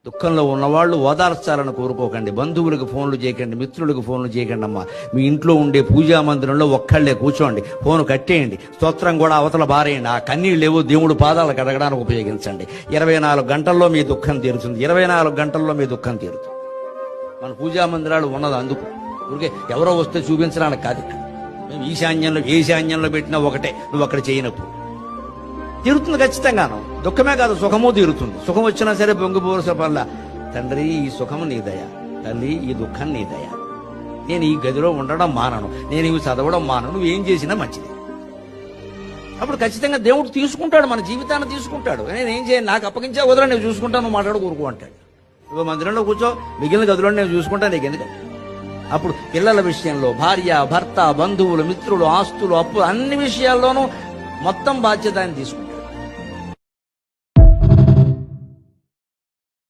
దుఃఖంలో ఉన్నవాళ్ళు ఓదార్చాలని కోరుకోకండి. బంధువులకు ఫోన్లు చేయకండి, మిత్రులకు ఫోన్లు చేయకండి అమ్మా. మీ ఇంట్లో ఉండే పూజా మందిరంలో ఒక్కళ్ళే కూర్చోండి, ఫోన్ కట్టేయండి, స్తోత్రం కూడా అవతల బారేయండి. ఆ కన్నీళ్ళేవో దేవుడు పాదాలు కడగడానికి ఉపయోగించండి. 24 గంటల్లో మీ దుఃఖం తీరుతుంది. 24 గంటల్లో మీ దుఃఖం తీరుతుంది. మన పూజా మందిరాలు ఉన్నది అందుకు, ఊరికే ఎవరో వస్తే చూపించడానికి కాదు. మేము ఈశాన్యంలో పెట్టినా ఒకటే, నువ్వు అక్కడ చేయనప్పుడు తీరుతుంది ఖచ్చితంగాను. దుఃఖమే కాదు, సుఖము తీరుతుంది. సుఖం వచ్చినా సరే పొంగిపోవలసిన పనుల, తండ్రి ఈ సుఖము నీ దయ, తల్లి ఈ దుఃఖం నీ దయ, నేను ఈ గదిలో ఉండడం మానను, నేను ఇవి చదవడం మానను, నువ్వు ఏం చేసినా మంచిది. అప్పుడు ఖచ్చితంగా దేవుడు తీసుకుంటాడు, మన జీవితాన్ని తీసుకుంటాడు. నేను ఏం చేయను, నాకు అప్పగించే వదలని నేను చూసుకుంటాను, నువ్వు మాట్లాడు కూరుకో అంటాడు. నువ్వు మందిరంలో కూర్చో, మిగిలిన గదిలో నేను చూసుకుంటాను, నీకు ఎందుకంటే. అప్పుడు పిల్లల విషయంలో భార్య, భర్త, బంధువులు, మిత్రులు, ఆస్తులు, అప్పులు, అన్ని విషయాల్లోనూ మొత్తం బాధ్యత ఆయన తీసుకుంటాడు.